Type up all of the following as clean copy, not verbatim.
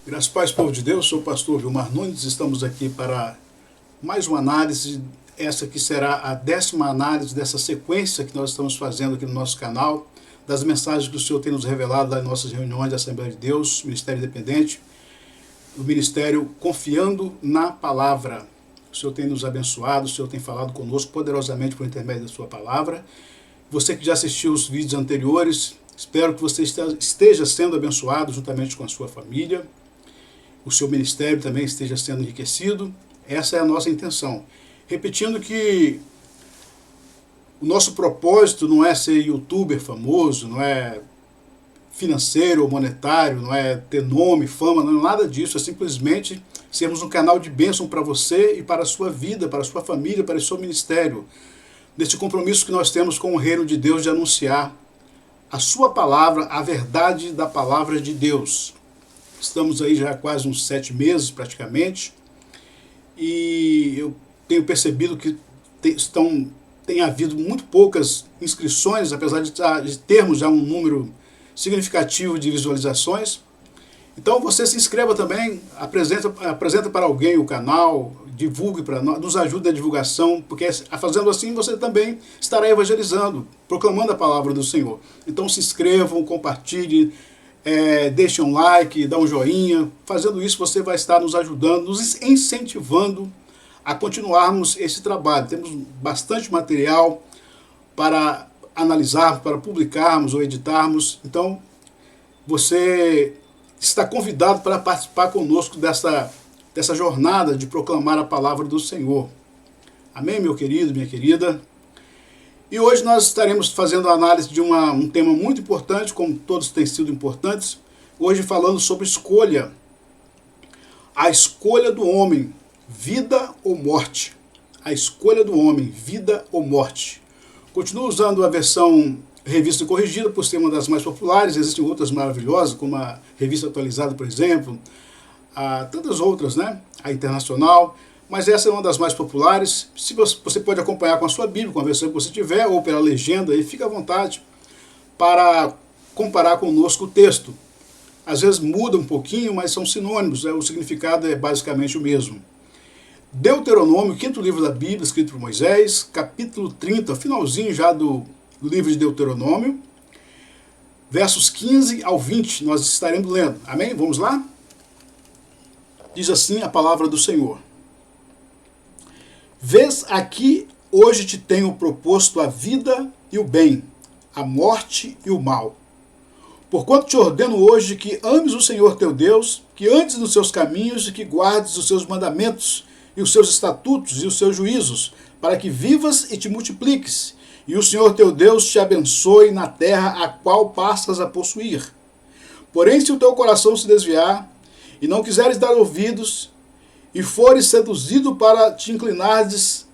Graças a paz, povo de Deus, sou o pastor Vilmar Nunes, estamos aqui para mais uma análise, essa que será a 10ª análise dessa sequência que nós estamos fazendo aqui no nosso canal, das mensagens que o Senhor tem nos revelado nas nossas reuniões da Assembleia de Deus, Ministério Independente, o Ministério Confiando na Palavra. O Senhor tem nos abençoado, o Senhor tem falado conosco poderosamente por intermédio da sua palavra. Você que já assistiu os vídeos anteriores, espero que você esteja sendo abençoado juntamente com a sua família. O seu ministério também esteja sendo enriquecido. Essa é a nossa intenção. Repetindo que o nosso propósito não é ser youtuber famoso, não é financeiro ou monetário, não é ter nome, fama, não é nada disso. É simplesmente sermos um canal de bênção para você e para a sua vida, para a sua família, para o seu ministério. Neste compromisso que nós temos com o reino de Deus de anunciar a sua palavra, a verdade da palavra de Deus. Estamos aí já há quase uns 7 meses praticamente, e eu tenho percebido que tem havido muito poucas inscrições, apesar de termos já um número significativo de visualizações. Então você se inscreva também, apresenta para alguém o canal, divulgue para nós, nos ajude na divulgação, porque fazendo assim você também estará evangelizando, proclamando a palavra do Senhor. Então se inscrevam, compartilhem, deixe um like, dá um joinha. Fazendo isso você vai estar nos ajudando, nos incentivando a continuarmos esse trabalho. Temos bastante material para analisar, para publicarmos ou editarmos. Então você está convidado para participar conosco dessa jornada de proclamar a palavra do Senhor. Amém, meu querido, minha querida? E hoje nós estaremos fazendo a análise de um tema muito importante, como todos têm sido importantes. Hoje falando sobre escolha. A escolha do homem, vida ou morte. A escolha do homem, vida ou morte. Continuo usando a versão revista corrigida, por ser uma das mais populares. Existem outras maravilhosas, como a Revista Atualizada, por exemplo. Tantas outras, né? A Internacional. Mas essa é uma das mais populares. Se você pode acompanhar com a sua Bíblia, com a versão que você tiver, ou pela legenda, aí fica à vontade para comparar conosco o texto. Às vezes muda um pouquinho, mas são sinônimos, o significado é basicamente o mesmo. Deuteronômio, 5º livro da Bíblia, escrito por Moisés, capítulo 30, finalzinho já do livro de Deuteronômio, versos 15 ao 20, nós estaremos lendo. Amém? Vamos lá? Diz assim a palavra do Senhor. Vês aqui, hoje te tenho proposto a vida e o bem, a morte e o mal. Porquanto te ordeno hoje que ames o Senhor teu Deus, que andes nos seus caminhos e que guardes os seus mandamentos e os seus estatutos e os seus juízos, para que vivas e te multipliques, e o Senhor teu Deus te abençoe na terra a qual passas a possuir. Porém, se o teu coração se desviar, e não quiseres dar ouvidos, e fores seduzido para te inclinares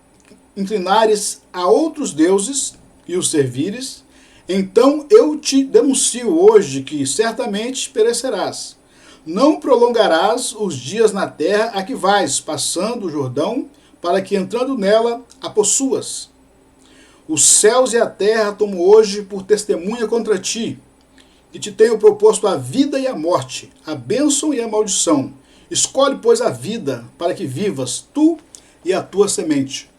a outros deuses e os servires, então eu te denuncio hoje que certamente perecerás. Não prolongarás os dias na terra a que vais, passando o Jordão, para que entrando nela a possuas. Os céus e a terra tomo hoje por testemunha contra ti, que te tenho proposto a vida e a morte, a bênção e a maldição. Escolhe, pois, a vida, para que vivas, tu e a tua semente.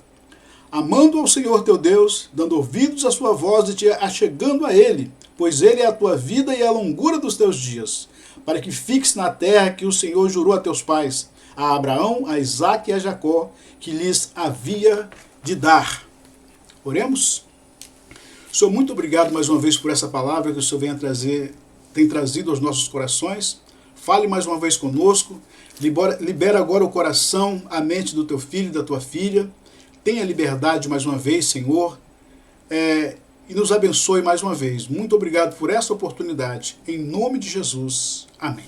Amando ao Senhor teu Deus, dando ouvidos à sua voz e te achegando a Ele, pois Ele é a tua vida e a longura dos teus dias, para que fiques na terra que o Senhor jurou a teus pais, a Abraão, a Isaque e a Jacó, que lhes havia de dar. Oremos? Senhor, muito obrigado mais uma vez por essa palavra que o Senhor tem trazido aos nossos corações. Fale mais uma vez conosco, libera agora o coração, a mente do teu filho e da tua filha. Tenha liberdade mais uma vez, Senhor, e nos abençoe mais uma vez. Muito obrigado por essa oportunidade. Em nome de Jesus. Amém.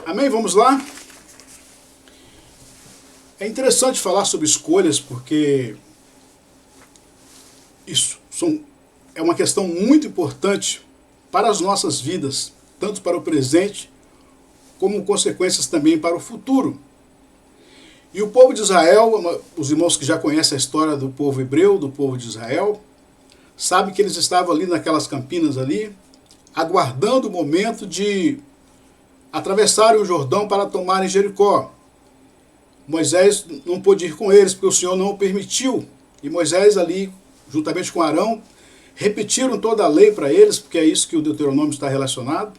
Amém? Vamos lá? É interessante falar sobre escolhas, porque isso é uma questão muito importante para as nossas vidas, tanto para o presente, como consequências também para o futuro. E o povo de Israel, os irmãos que já conhecem a história do povo hebreu, do povo de Israel, sabem que eles estavam ali naquelas campinas ali, aguardando o momento de atravessarem o Jordão para tomarem Jericó. Moisés não pôde ir com eles, porque o Senhor não o permitiu. E Moisés ali, juntamente com Arão, repetiram toda a lei para eles, porque é isso que o Deuteronômio está relacionado,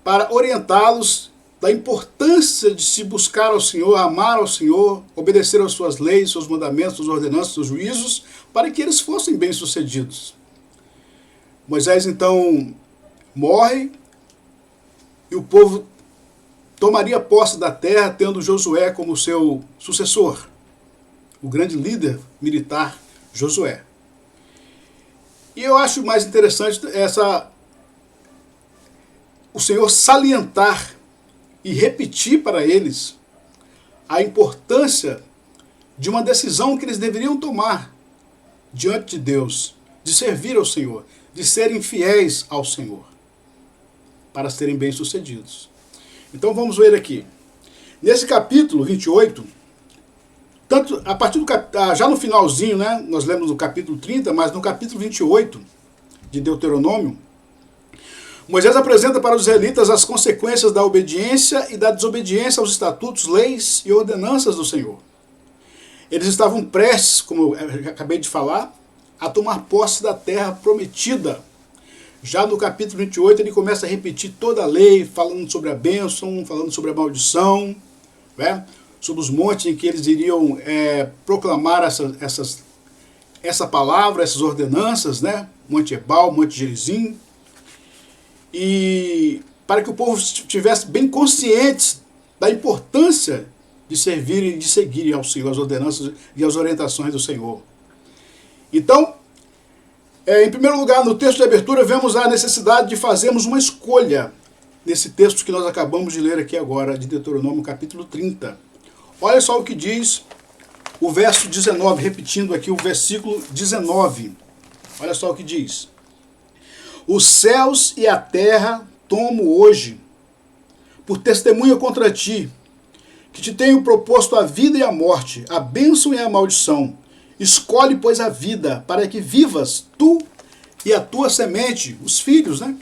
para orientá-los da importância de se buscar ao Senhor, amar ao Senhor, obedecer às suas leis, seus mandamentos, suas ordenanças, seus juízos, para que eles fossem bem-sucedidos. Moisés, então, morre e o povo tomaria posse da terra, tendo Josué como seu sucessor, o grande líder militar Josué. E eu acho mais interessante o Senhor salientar e repetir para eles a importância de uma decisão que eles deveriam tomar diante de Deus, de servir ao Senhor, de serem fiéis ao Senhor, para serem bem-sucedidos. Então vamos ver aqui. Nesse capítulo 28, tanto a partir do já no finalzinho, né, nós lemos no capítulo 30, mas no capítulo 28 de Deuteronômio, Moisés apresenta para os israelitas as consequências da obediência e da desobediência aos estatutos, leis e ordenanças do Senhor. Eles estavam prestes, como eu acabei de falar, a tomar posse da terra prometida. Já no capítulo 28 ele começa a repetir toda a lei, falando sobre a bênção, falando sobre a maldição, né? Sobre os montes em que eles iriam proclamar essa palavra, essas ordenanças, né? Monte Ebal, Monte Gerizim. E para que o povo estivesse bem consciente da importância de servirem e de seguirem ao Senhor, as ordenanças e as orientações do Senhor. Então, em primeiro lugar, no texto de abertura, vemos a necessidade de fazermos uma escolha nesse texto que nós acabamos de ler aqui agora, de Deuteronômio capítulo 30. Olha só o que diz o verso 19, repetindo aqui o versículo 19. Olha só o que diz. Os céus e a terra tomo hoje por testemunha contra ti, que te tenho proposto a vida e a morte, a bênção e a maldição. Escolhe, pois, a vida, para que vivas tu e a tua semente, os filhos, né?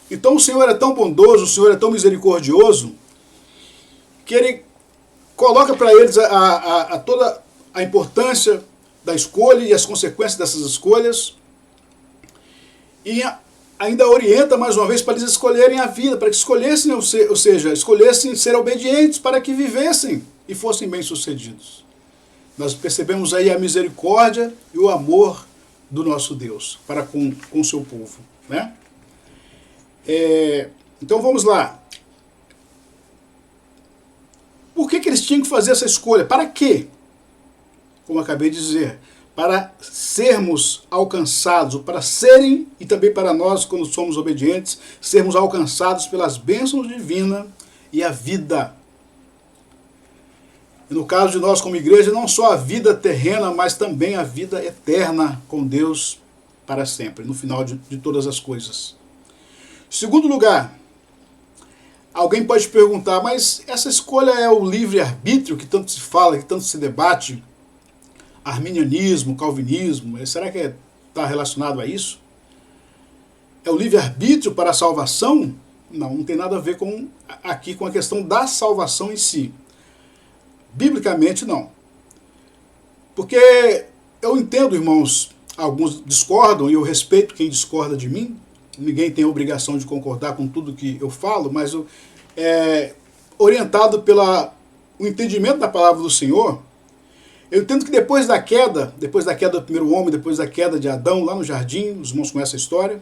Então o Senhor é tão bondoso, o Senhor é tão misericordioso, que Ele coloca para eles toda a importância da escolha e as consequências dessas escolhas, e ainda orienta mais uma vez para eles escolherem a vida, para que escolhessem, ou seja, escolhessem ser obedientes para que vivessem e fossem bem-sucedidos. Nós percebemos aí a misericórdia e o amor do nosso Deus para com o seu povo, né? Então vamos lá. Por que eles tinham que fazer essa escolha? Para quê? Como eu acabei de dizer, para sermos alcançados, para serem, e também para nós, quando somos obedientes, sermos alcançados pelas bênçãos divinas e a vida. E no caso de nós como igreja, não só a vida terrena, mas também a vida eterna com Deus para sempre, no final de todas as coisas. Segundo lugar, alguém pode perguntar, mas essa escolha é o livre-arbítrio que tanto se fala, que tanto se debate, arminianismo, calvinismo, será que está relacionado a isso? É o livre-arbítrio para a salvação? Não tem nada a ver aqui com a questão da salvação em si. Biblicamente, não. Porque eu entendo, irmãos, alguns discordam, e eu respeito quem discorda de mim, ninguém tem a obrigação de concordar com tudo que eu falo, mas orientado pelo entendimento da palavra do Senhor, eu entendo que depois da queda do primeiro homem, depois da queda de Adão lá no jardim, os irmãos conhecem a história,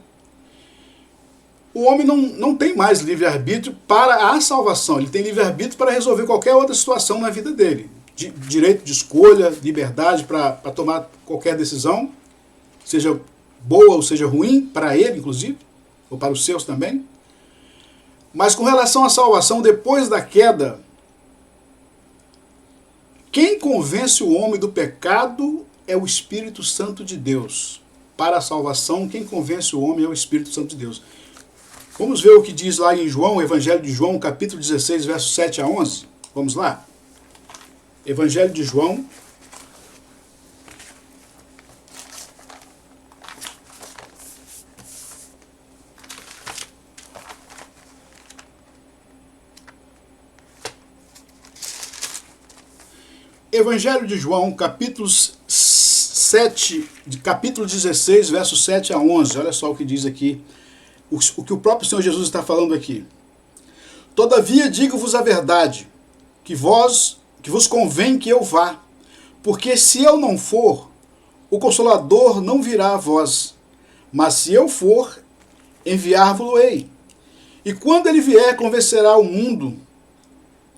o homem não tem mais livre-arbítrio para a salvação, ele tem livre-arbítrio para resolver qualquer outra situação na vida dele. Direito de escolha, liberdade para tomar qualquer decisão, seja boa ou seja ruim, para ele inclusive, ou para os seus também. Mas com relação à salvação, depois da queda, quem convence o homem do pecado é o Espírito Santo de Deus. Para a salvação, quem convence o homem é o Espírito Santo de Deus. Vamos ver o que diz lá em João, Evangelho de João, capítulo 16, versos 7 a 11. Vamos lá? Evangelho de João. Evangelho de João, capítulo 16, versos 7 a 11. Olha só o que diz aqui, o que o próprio Senhor Jesus está falando aqui. Todavia digo-vos a verdade, que vos convém que eu vá, porque se eu não for, o Consolador não virá a vós, mas se eu for, enviar-vos-ei. E quando ele vier, convencerá o mundo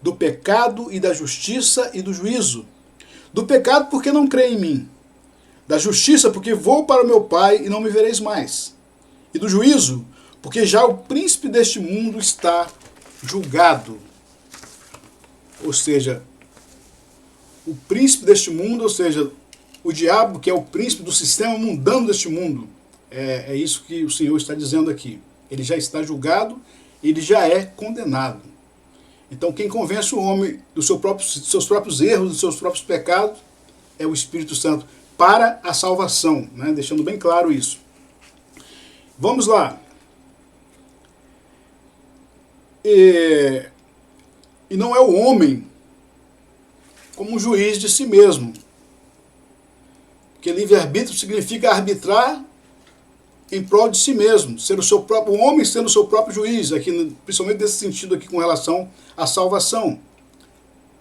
do pecado e da justiça e do juízo. Do pecado, porque não crê em mim. Da justiça, porque vou para o meu Pai e não me vereis mais. E do juízo, porque já o príncipe deste mundo está julgado. Ou seja, o príncipe deste mundo, ou seja, o diabo, que é o príncipe do sistema mundano deste mundo. É isso que o Senhor está dizendo aqui. Ele já está julgado, ele já é condenado. Então quem convence o homem dos seus próprios erros, dos seus próprios pecados, é o Espírito Santo, para a salvação, né? Deixando bem claro isso. Vamos lá. E não é o homem como um juiz de si mesmo. Porque livre-arbítrio significa arbitrar em prol de si mesmo, ser o homem sendo o seu próprio juiz, aqui, principalmente nesse sentido aqui com relação à salvação.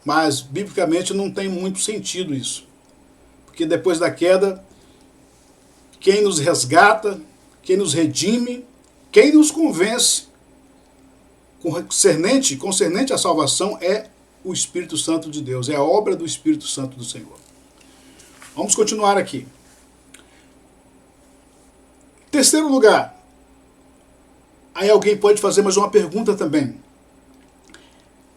Mas, biblicamente, não tem muito sentido isso. Porque depois da queda, quem nos resgata, quem nos redime, quem nos convence concernente à salvação é o Espírito Santo de Deus, é a obra do Espírito Santo do Senhor. Vamos continuar aqui. Terceiro lugar, aí alguém pode fazer mais uma pergunta também.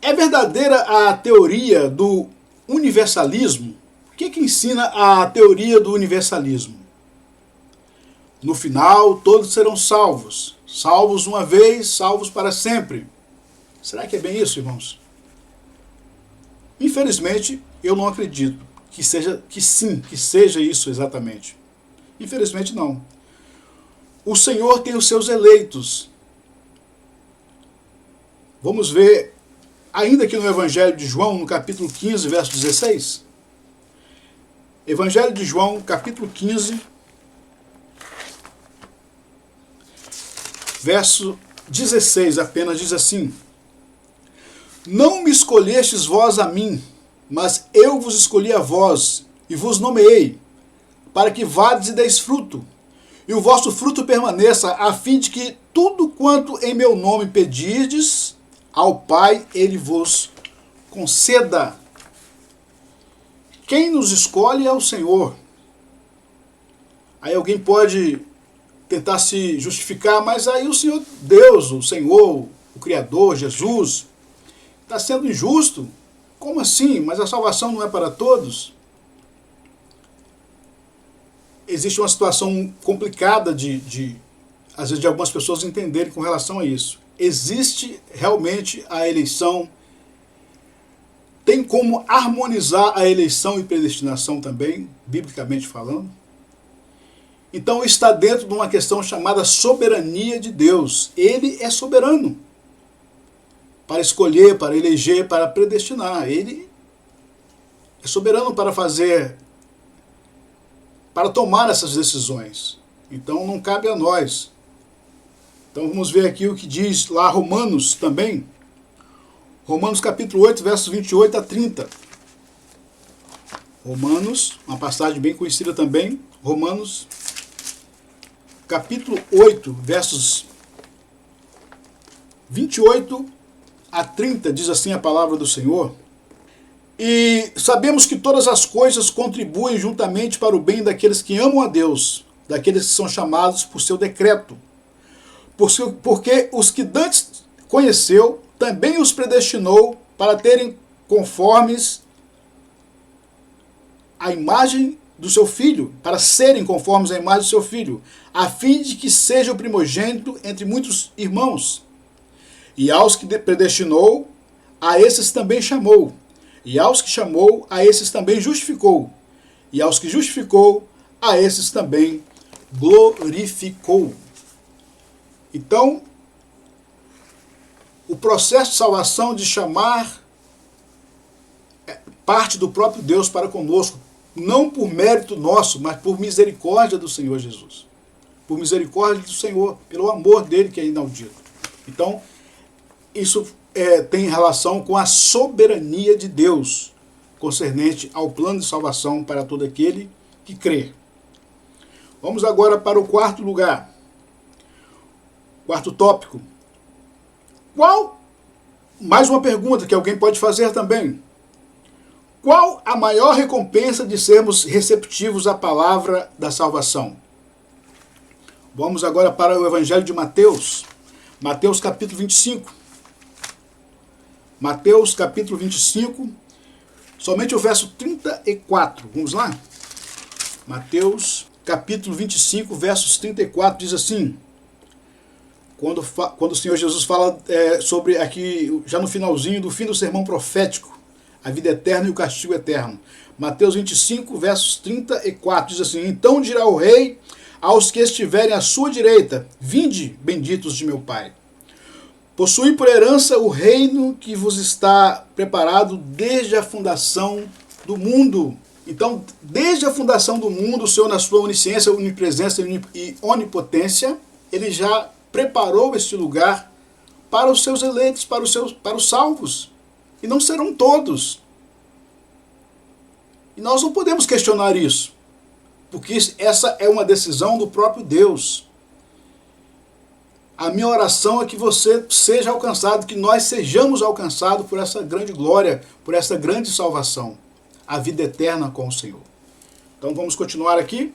É verdadeira a teoria do universalismo? O que ensina a teoria do universalismo? No final, todos serão salvos. Salvos uma vez, salvos para sempre. Será que é bem isso, irmãos? Infelizmente, eu não acredito que seja isso exatamente. Infelizmente, não. O Senhor tem os seus eleitos. Vamos ver, ainda aqui no Evangelho de João, no capítulo 15, verso 16. Evangelho de João, capítulo 15, verso 16, apenas diz assim: Não me escolhestes vós a mim, mas eu vos escolhi a vós, e vos nomeei, para que vades e deis fruto, e o vosso fruto permaneça, a fim de que tudo quanto em meu nome pedirdes ao Pai, ele vos conceda. Quem nos escolhe é o Senhor. Aí alguém pode tentar se justificar, mas aí o Senhor Deus, o Senhor, o Criador, Jesus, está sendo injusto. Como assim? Mas a salvação não é para todos? Existe uma situação complicada às vezes, de algumas pessoas entenderem com relação a isso. Existe realmente a eleição, tem como harmonizar a eleição e predestinação também, biblicamente falando. Então está dentro de uma questão chamada soberania de Deus. Ele é soberano para escolher, para eleger, para predestinar. Ele é soberano para tomar essas decisões. Então não cabe a nós. Então vamos ver aqui o que diz lá Romanos também. Romanos capítulo 8, versos 28 a 30. Romanos, uma passagem bem conhecida também. Romanos capítulo 8, versos 28 a 30, diz assim a palavra do Senhor. E sabemos que todas as coisas contribuem juntamente para o bem daqueles que amam a Deus, daqueles que são chamados por seu decreto. Porque os que dantes conheceu, também os predestinou para terem conformes a imagem do seu filho, para serem conformes à imagem do seu filho, a fim de que seja o primogênito entre muitos irmãos. E aos que predestinou, a esses também chamou. E aos que chamou, a esses também justificou. E aos que justificou, a esses também glorificou. Então, o processo de salvação, de chamar parte do próprio Deus para conosco, não por mérito nosso, mas por misericórdia do Senhor Jesus. Por misericórdia do Senhor, pelo amor dele que é inaudito. Então, isso tem relação com a soberania de Deus, concernente ao plano de salvação para todo aquele que crê. Vamos agora para o quarto lugar. Quarto tópico. Mais uma pergunta que alguém pode fazer também. Qual a maior recompensa de sermos receptivos à palavra da salvação? Vamos agora para o Evangelho de Mateus. Mateus capítulo 25. Mateus capítulo 25, somente o verso 34. Vamos lá? Mateus capítulo 25, versos 34, diz assim, quando o Senhor Jesus fala sobre aqui, já no finalzinho do fim do sermão profético, a vida eterna e o castigo eterno. Mateus 25, versos 34, diz assim, então dirá o rei aos que estiverem à sua direita, vinde, benditos de meu Pai. Possuí por herança o reino que vos está preparado desde a fundação do mundo. Então, desde a fundação do mundo, o Senhor, na sua onisciência, onipresença e onipotência, ele já preparou este lugar para os seus eleitos, para os salvos. E não serão todos. E nós não podemos questionar isso, porque essa é uma decisão do próprio Deus. A minha oração é que você seja alcançado, que nós sejamos alcançados por essa grande glória, por essa grande salvação, a vida eterna com o Senhor. Então vamos continuar aqui.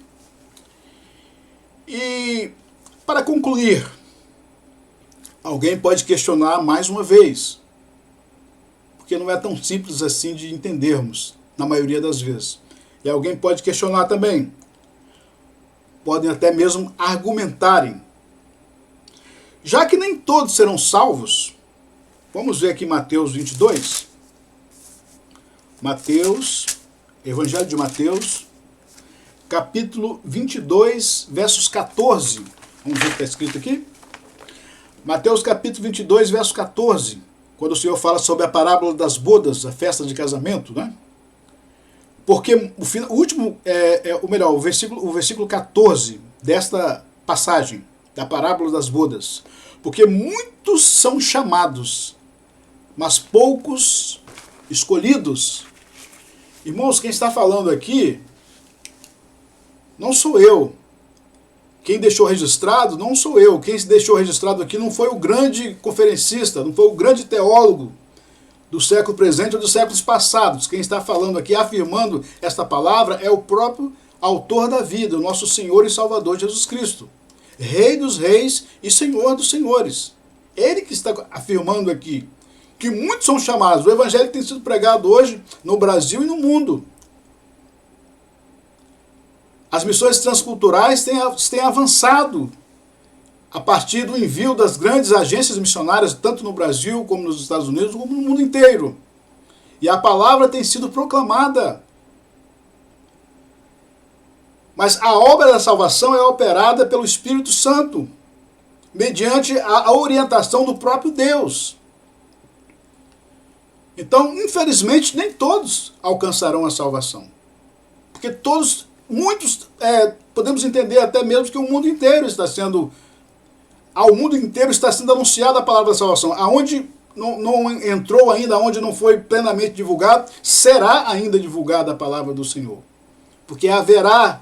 E para concluir, alguém pode questionar mais uma vez, porque não é tão simples assim de entendermos, na maioria das vezes. E alguém pode questionar também, podem até mesmo argumentarem, já que nem todos serão salvos, vamos ver aqui Mateus 22. Mateus, Evangelho de Mateus, capítulo 22, versos 14. Vamos ver o que está escrito aqui. Mateus capítulo 22, verso 14. Quando o Senhor fala sobre a parábola das bodas, a festa de casamento, né? Porque o versículo 14 desta passagem, da parábola das bodas. Porque muitos são chamados, mas poucos escolhidos. Irmãos, quem está falando aqui não sou eu. Quem deixou registrado não sou eu. Quem deixou registrado aqui não foi o grande conferencista, não foi o grande teólogo do século presente ou dos séculos passados. Quem está falando aqui, afirmando esta palavra, é o próprio autor da vida, o nosso Senhor e Salvador Jesus Cristo. Rei dos reis e Senhor dos senhores. Ele que está afirmando aqui que muitos são chamados. O evangelho tem sido pregado hoje no Brasil e no mundo. As missões transculturais têm avançado a partir do envio das grandes agências missionárias, tanto no Brasil como nos Estados Unidos, como no mundo inteiro. E a palavra tem sido proclamada. Mas a obra da salvação é operada pelo Espírito Santo, mediante a orientação do próprio Deus. Então, infelizmente, nem todos alcançarão a salvação. Porque muitos, podemos entender até mesmo que o mundo inteiro está sendo, ao mundo inteiro está sendo anunciada a palavra da salvação. Aonde não entrou ainda, aonde não foi plenamente divulgado, será ainda divulgada a palavra do Senhor. Porque haverá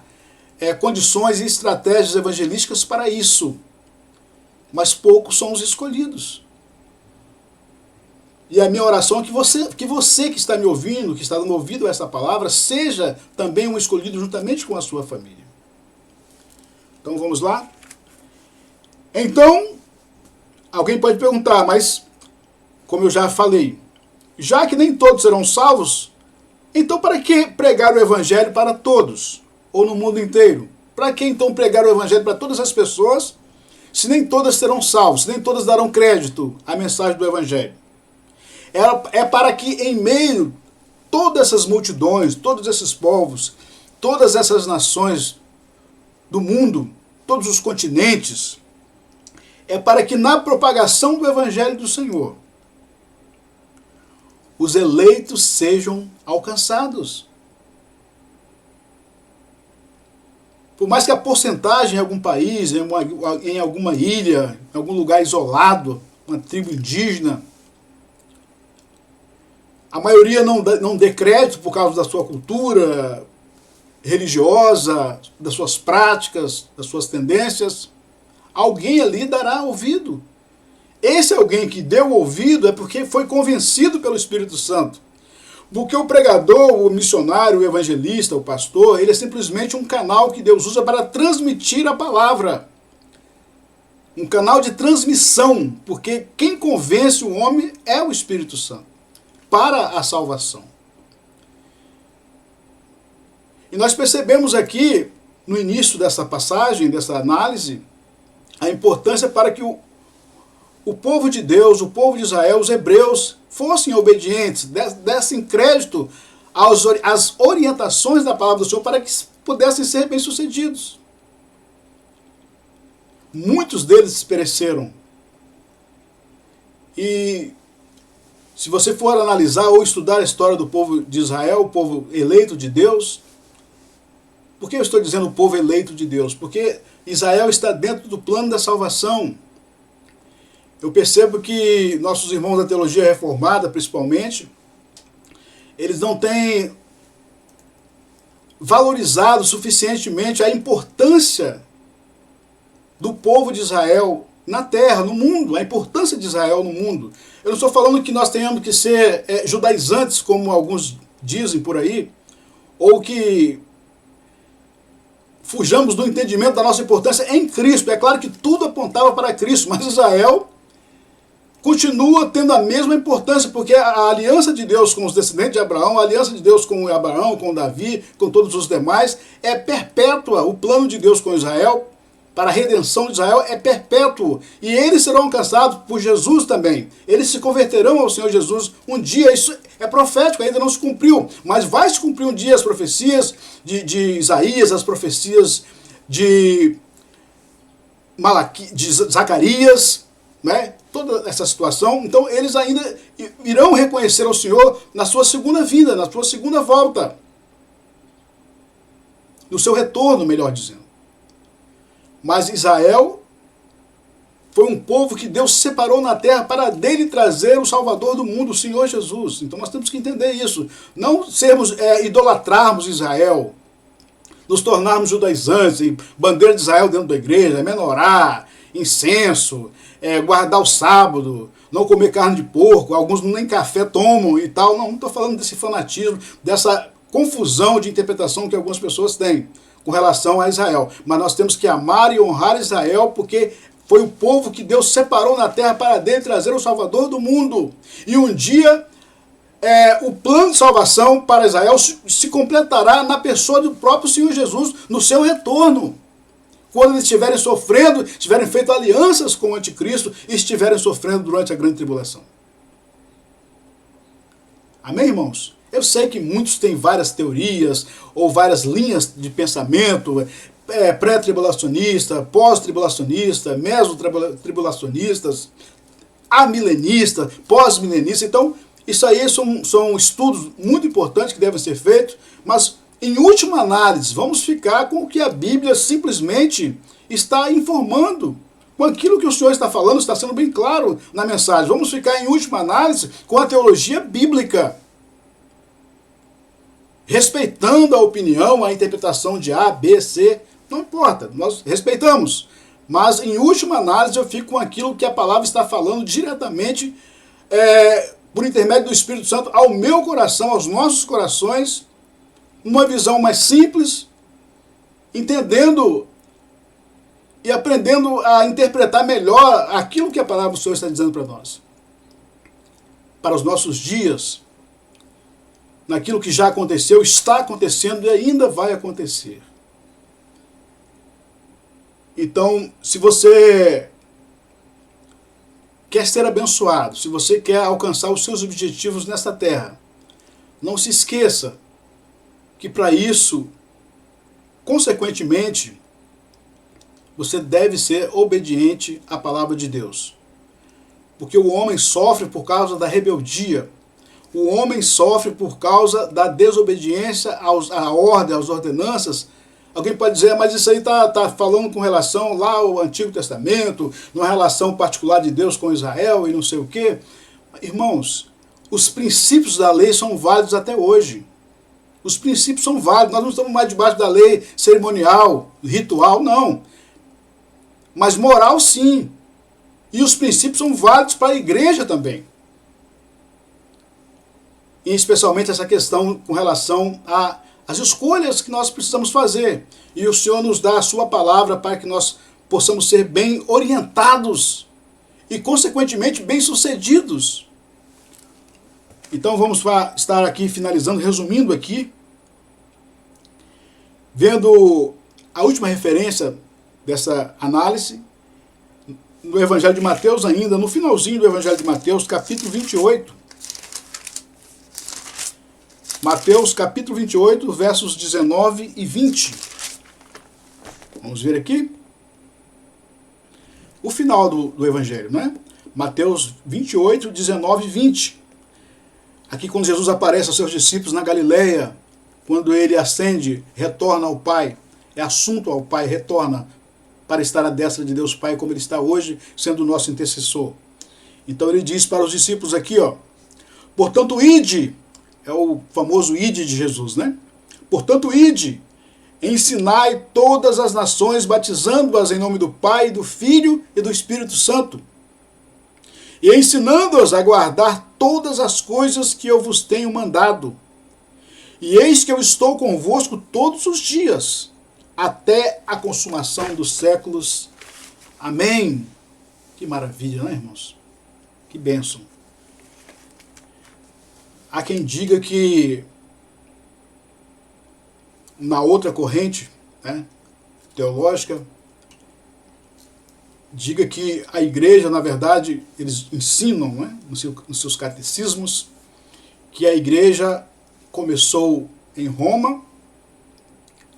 condições e estratégias evangelísticas para isso. Mas poucos são os escolhidos. E a minha oração é que você que está me ouvindo, que está dando ouvido a essa palavra, seja também um escolhido juntamente com a sua família. Então vamos lá. Então, alguém pode perguntar, mas, como eu já falei, já que nem todos serão salvos, então para que pregar o evangelho para todos? Ou no mundo inteiro? Para que então pregar o evangelho para todas as pessoas, se nem todas serão salvas, se nem todas darão crédito à mensagem do evangelho? É para que em meio todas essas multidões, todos esses povos, todas essas nações do mundo, todos os continentes, é para que na propagação do evangelho do Senhor, os eleitos sejam alcançados. Por mais que a porcentagem em algum país, em alguma ilha, em algum lugar isolado, uma tribo indígena, a maioria não dê crédito por causa da sua cultura religiosa, das suas práticas, das suas tendências, alguém ali dará ouvido. Esse alguém que deu ouvido é porque foi convencido pelo Espírito Santo. Porque o pregador, o missionário, o evangelista, o pastor, ele é simplesmente um canal que Deus usa para transmitir a palavra. Um canal de transmissão, porque quem convence o homem é o Espírito Santo, para a salvação. E nós percebemos aqui, no início dessa passagem, dessa análise, a importância para que o povo de Deus, o povo de Israel, os hebreus, fossem obedientes, dessem crédito às orientações da palavra do Senhor para que pudessem ser bem-sucedidos. Muitos deles pereceram. E se você for analisar ou estudar a história do povo de Israel, o povo eleito de Deus, por que eu estou dizendo o povo eleito de Deus? Porque Israel está dentro do plano da salvação. Eu percebo que nossos irmãos da teologia reformada, principalmente, eles não têm valorizado suficientemente a importância do povo de Israel na terra, no mundo, a importância de Israel no mundo. Eu não estou falando que nós tenhamos que ser judaizantes, como alguns dizem por aí, ou que fujamos do entendimento da nossa importância em Cristo. É claro que tudo apontava para Cristo, mas Israel continua tendo a mesma importância, porque a aliança de Deus com os descendentes de Abraão, a aliança de Deus com Abraão, com Davi, com todos os demais, é perpétua. O plano de Deus com Israel, para a redenção de Israel, é perpétuo. E eles serão alcançados por Jesus também. Eles se converterão ao Senhor Jesus um dia. Isso é profético, ainda não se cumpriu. Mas vai se cumprir um dia as profecias de Isaías, as profecias de Zacarias, né? Toda essa situação. Então eles ainda irão reconhecer ao Senhor na sua segunda vinda, na sua segunda volta. No seu retorno, melhor dizendo. Mas Israel foi um povo que Deus separou na terra para dele trazer o Salvador do mundo, o Senhor Jesus. Então nós temos que entender isso. Não idolatrarmos Israel, nos tornarmos judaizantes, bandeira de Israel dentro da igreja, menorar, incenso, guardar o sábado, não comer carne de porco, alguns nem café tomam e tal. Não estou falando desse fanatismo, dessa confusão de interpretação que algumas pessoas têm com relação a Israel. Mas nós temos que amar e honrar Israel, porque foi o povo que Deus separou na terra para dele trazer o Salvador do mundo. E um dia o plano de salvação para Israel se completará na pessoa do próprio Senhor Jesus, no seu retorno. Quando eles estiverem sofrendo, estiverem feito alianças com o anticristo e estiverem sofrendo durante a grande tribulação. Amém, irmãos? Eu sei que muitos têm várias teorias ou várias linhas de pensamento, pré-tribulacionista, pós-tribulacionista, meso-tribulacionistas, amilenista, pós-milenista. Então, isso aí são estudos muito importantes que devem ser feitos, mas em última análise, vamos ficar com o que a Bíblia simplesmente está informando. Com aquilo que o Senhor está falando, está sendo bem claro na mensagem. Vamos ficar em última análise com a teologia bíblica, respeitando a opinião, a interpretação de A, B, C, não importa, nós respeitamos. Mas em última análise eu fico com aquilo que a palavra está falando diretamente, por intermédio do Espírito Santo, ao meu coração, aos nossos corações, uma visão mais simples, entendendo e aprendendo a interpretar melhor aquilo que a palavra do Senhor está dizendo para nós. Para os nossos dias, naquilo que já aconteceu, está acontecendo e ainda vai acontecer. Então, se você quer ser abençoado, se você quer alcançar os seus objetivos nesta terra, não se esqueça que para isso, consequentemente, você deve ser obediente à palavra de Deus. Porque o homem sofre por causa da rebeldia. o homem sofre por causa da desobediência à ordem, às ordenanças. Alguém pode dizer, mas isso aí está falando com relação lá ao Antigo Testamento, numa relação particular de Deus com Israel e não sei o quê. Irmãos, os princípios da lei são válidos até hoje. Os princípios são válidos. Nós não estamos mais debaixo da lei cerimonial, ritual, não. Mas moral, sim. E os princípios são válidos para a igreja também. E especialmente essa questão com relação às escolhas que nós precisamos fazer. E o Senhor nos dá a sua palavra para que nós possamos ser bem orientados e, consequentemente, bem-sucedidos. Então vamos estar aqui finalizando, resumindo aqui, vendo a última referência dessa análise, no Evangelho de Mateus ainda, no finalzinho do Evangelho de Mateus, capítulo 28. Mateus, capítulo 28, versos 19 e 20. Vamos ver aqui. O final do Evangelho, né? Mateus 28, 19 e 20. Aqui quando Jesus aparece aos seus discípulos na Galileia, quando ele ascende, retorna ao Pai, é assunto ao Pai, retorna para estar à destra de Deus Pai, como ele está hoje, sendo o nosso intercessor. Então ele diz para os discípulos aqui, ó, portanto, ide, é o famoso ide de Jesus, né? Portanto, ide, ensinai todas as nações, batizando-as em nome do Pai, do Filho e do Espírito Santo, e ensinando-as a guardar todas as coisas que eu vos tenho mandado. E eis que eu estou convosco todos os dias, até a consumação dos séculos. Amém. Que maravilha, né, irmãos? Que bênção. Há quem diga que na outra corrente, né, teológica, diga que a igreja, na verdade, eles ensinam, né, nos seus catecismos, que a igreja começou em Roma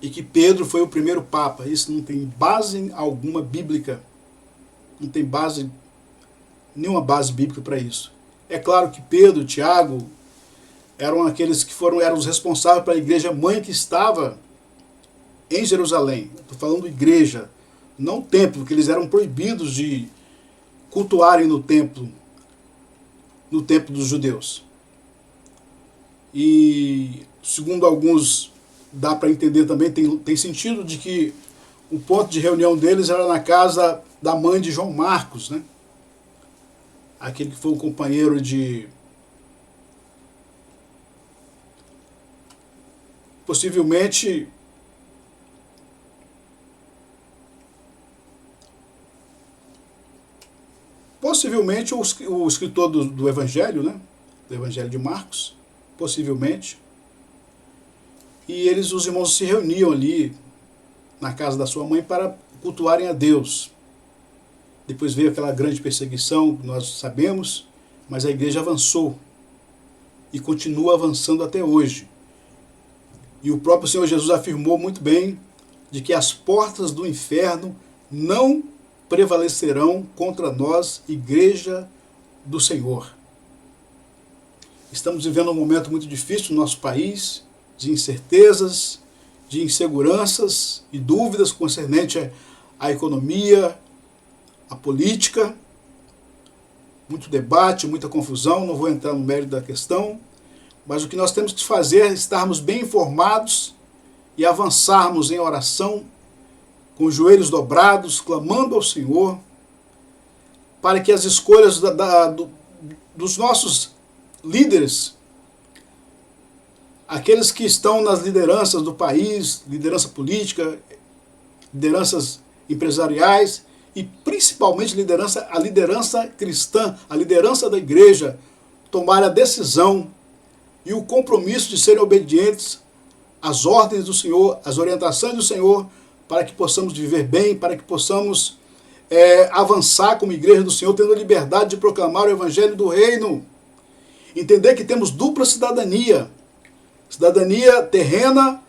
e que Pedro foi o primeiro papa. Isso não tem base alguma bíblica. Não tem nenhuma base bíblica para isso. É claro que Pedro, Tiago, eram aqueles que eram os responsáveis pela igreja mãe que estava em Jerusalém. Estou falando igreja, não templo, porque eles eram proibidos de cultuarem no templo dos judeus. E, segundo alguns, dá para entender também, tem sentido de que o ponto de reunião deles era na casa da mãe de João Marcos, né? Aquele que foi um companheiro de... Possivelmente o escritor do Evangelho, né? Do Evangelho de Marcos, possivelmente. E os irmãos se reuniam ali na casa da sua mãe para cultuarem a Deus. Depois veio aquela grande perseguição, que nós sabemos, mas a igreja avançou e continua avançando até hoje. E o próprio Senhor Jesus afirmou muito bem de que as portas do inferno não prevalecerão contra nós, igreja do Senhor. Estamos vivendo um momento muito difícil no nosso país, de incertezas, de inseguranças e dúvidas concernente à economia, à política, muito debate, muita confusão, não vou entrar no mérito da questão, mas o que nós temos que fazer é estarmos bem informados e avançarmos em oração, com os joelhos dobrados, clamando ao Senhor, para que as escolhas dos nossos líderes, aqueles que estão nas lideranças do país, liderança política, lideranças empresariais e principalmente a liderança cristã, a liderança da igreja, tomar a decisão e o compromisso de serem obedientes às ordens do Senhor, às orientações do Senhor, para que possamos viver bem, para que possamos avançar como igreja do Senhor, tendo a liberdade de proclamar o Evangelho do Reino. Entender que temos dupla cidadania. Cidadania terrena,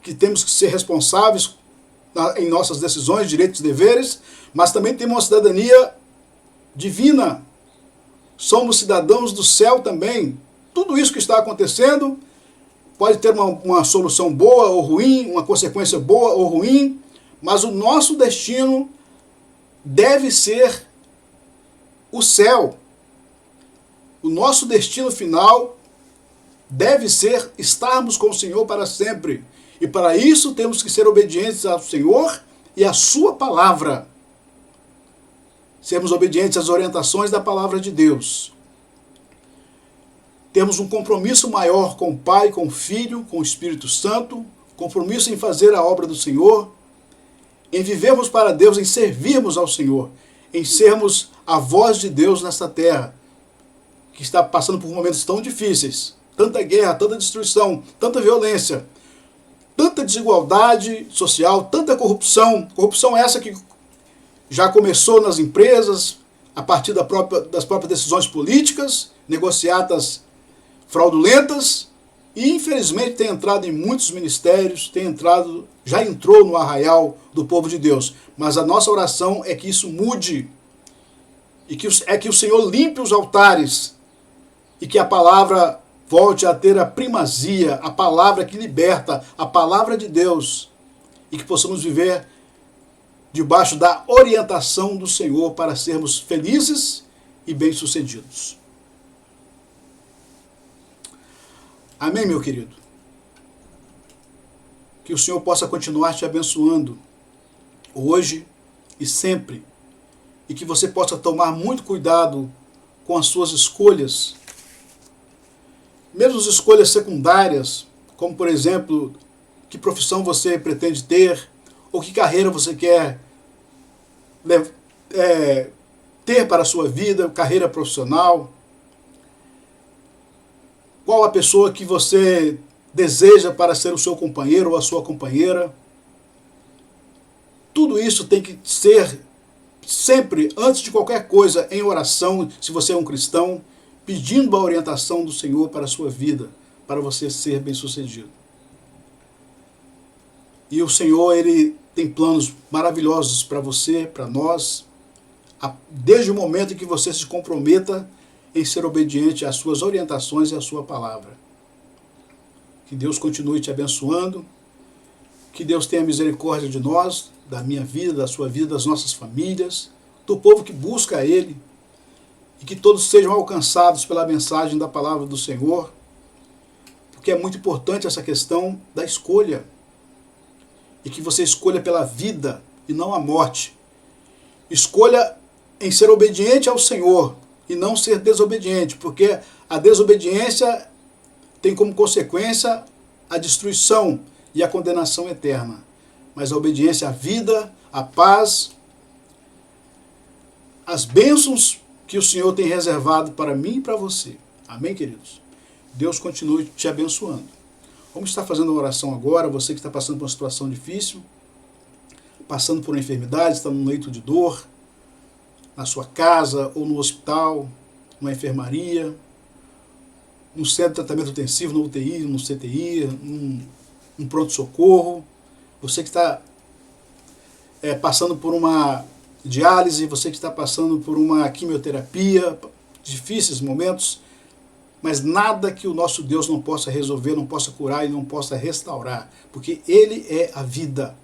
que temos que ser responsáveis em nossas decisões, direitos e deveres, mas também temos uma cidadania divina. Somos cidadãos do céu também. tudo isso que está acontecendo pode ter uma solução boa ou ruim, uma consequência boa ou ruim, mas o nosso destino deve ser o céu. O nosso destino final deve ser estarmos com o Senhor para sempre. E para isso temos que ser obedientes ao Senhor e à sua palavra. Sermos obedientes às orientações da palavra de Deus. Temos um compromisso maior com o Pai, com o Filho, com o Espírito Santo, compromisso em fazer a obra do Senhor, em vivermos para Deus, em servirmos ao Senhor, em sermos a voz de Deus nesta terra, que está passando por momentos tão difíceis, tanta guerra, tanta destruição, tanta violência, tanta desigualdade social, tanta corrupção, corrupção essa que já começou nas empresas, a partir das próprias decisões políticas, negociatas fraudulentas, e infelizmente tem entrado em muitos ministérios, já entrou no arraial do povo de Deus. Mas a nossa oração é que isso mude, e que o Senhor limpe os altares, e que a palavra volte a ter a primazia, a palavra que liberta, a palavra de Deus, e que possamos viver debaixo da orientação do Senhor para sermos felizes e bem-sucedidos. Amém, meu querido? Que o Senhor possa continuar te abençoando hoje e sempre, e que você possa tomar muito cuidado com as suas escolhas, mesmo as escolhas secundárias, como por exemplo, que profissão você pretende ter, ou que carreira você quer ter para a sua vida, carreira profissional, qual a pessoa que você deseja para ser o seu companheiro ou a sua companheira. Tudo isso tem que ser sempre, antes de qualquer coisa, em oração, se você é um cristão, pedindo a orientação do Senhor para a sua vida, para você ser bem-sucedido. E o Senhor, Ele tem planos maravilhosos para você, para nós, desde o momento em que você se comprometa em ser obediente às suas orientações e à sua palavra. Que Deus continue te abençoando, que Deus tenha misericórdia de nós, da minha vida, da sua vida, das nossas famílias, do povo que busca a Ele, e que todos sejam alcançados pela mensagem da palavra do Senhor, porque é muito importante essa questão da escolha, e que você escolha pela vida e não a morte. Escolha em ser obediente ao Senhor e não ser desobediente, porque a desobediência tem como consequência a destruição e a condenação eterna. Mas a obediência à vida, à paz, as bênçãos que o Senhor tem reservado para mim e para você. Amém, queridos? Deus continue te abençoando. Vamos estar fazendo uma oração agora, você que está passando por uma situação difícil, passando por uma enfermidade, está num leito de dor, na sua casa ou no hospital, numa enfermaria, num centro de tratamento intensivo, no UTI, no CTI, num pronto-socorro, você que está passando por uma diálise, você que está passando por uma quimioterapia, difíceis momentos, mas nada que o nosso Deus não possa resolver, não possa curar e não possa restaurar, porque Ele é a vida,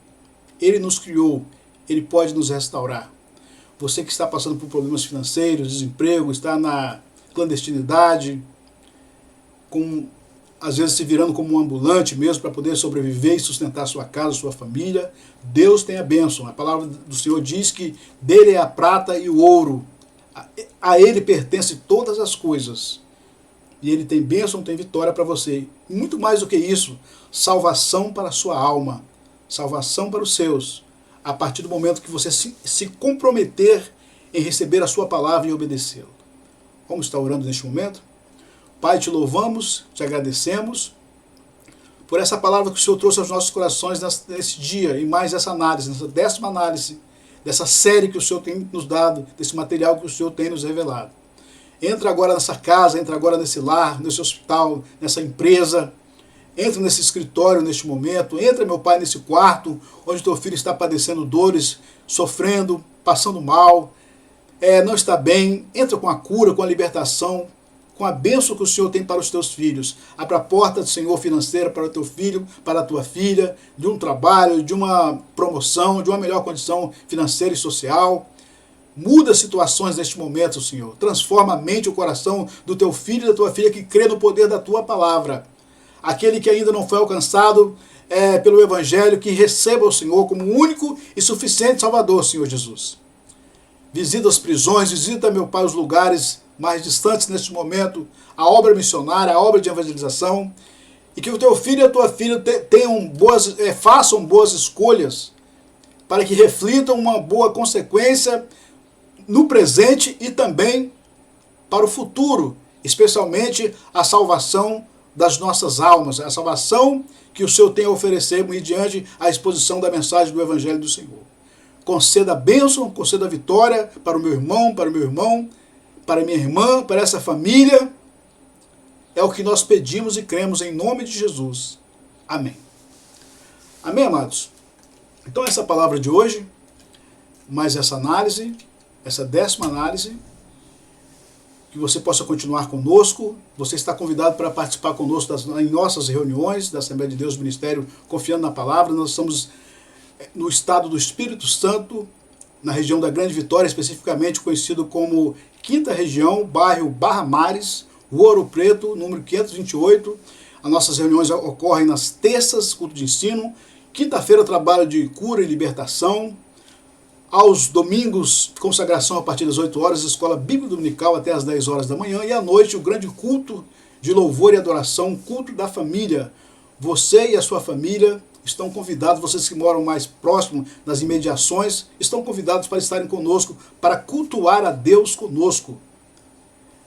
Ele nos criou, Ele pode nos restaurar. Você que está passando por problemas financeiros, desemprego, está na clandestinidade, às vezes se virando como um ambulante mesmo para poder sobreviver e sustentar sua casa, sua família, Deus tem a bênção. A palavra do Senhor diz que dele é a prata e o ouro. A Ele pertence todas as coisas. E Ele tem bênção, tem vitória para você. E muito mais do que isso, salvação para a sua alma, salvação para os seus, a partir do momento que você se comprometer em receber a sua palavra e obedecê-la. Vamos estar orando neste momento? Pai, te louvamos, te agradecemos por essa palavra que o Senhor trouxe aos nossos corações nesse dia, e mais essa análise, nessa 10ª análise, dessa série que o Senhor tem nos dado, desse material que o Senhor tem nos revelado. Entra agora nessa casa, entra agora nesse lar, nesse hospital, nessa empresa, entra nesse escritório neste momento, entra, meu Pai, nesse quarto onde teu filho está padecendo dores, sofrendo, passando mal, não está bem, entra com a cura, com a libertação, com a bênção que o Senhor tem para os teus filhos. Abra a porta, Senhor, financeira para o teu filho, para a tua filha, de um trabalho, de uma promoção, de uma melhor condição financeira e social. Muda situações neste momento, Senhor. Transforma a mente e o coração do teu filho e da tua filha que crê no poder da tua palavra. Aquele que ainda não foi alcançado pelo Evangelho, que receba o Senhor como único e suficiente Salvador, Senhor Jesus. Visita as prisões, visita, meu Pai, os lugares mais distantes neste momento, a obra missionária, a obra de evangelização, e que o teu filho e a tua filha façam boas escolhas, para que reflitam uma boa consequência no presente e também para o futuro, especialmente a salvação das nossas almas, a salvação que o Senhor tem a oferecer mediante a exposição da mensagem do Evangelho do Senhor. Conceda a bênção, conceda a vitória para o meu irmão, para a minha irmã, para essa família. É o que nós pedimos e cremos em nome de Jesus. Amém. Amém, amados? Então essa palavra de hoje, mais essa análise, essa 10ª análise, que você possa continuar conosco. Você está convidado para participar conosco em nossas reuniões da Assembleia de Deus, Ministério Confiando na Palavra. Nós estamos no estado do Espírito Santo, na região da Grande Vitória, especificamente conhecido como 5ª Região, bairro Barra Mares, Rua Ouro Preto, número 528. As nossas reuniões ocorrem nas terças, culto de ensino. Quinta-feira, trabalho de cura e libertação. Aos domingos, consagração a partir das 8 horas, escola bíblica dominical até as 10 horas da manhã. E à noite, o grande culto de louvor e adoração, culto da família. Você e a sua família estão convidados, vocês que moram mais próximo das imediações, estão convidados para estarem conosco, para cultuar a Deus conosco,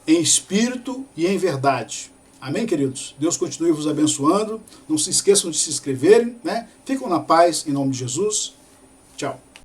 em espírito e em verdade. Amém, queridos? Deus continue vos abençoando. Não se esqueçam de se inscreverem, né? Ficam na paz, em nome de Jesus. Tchau.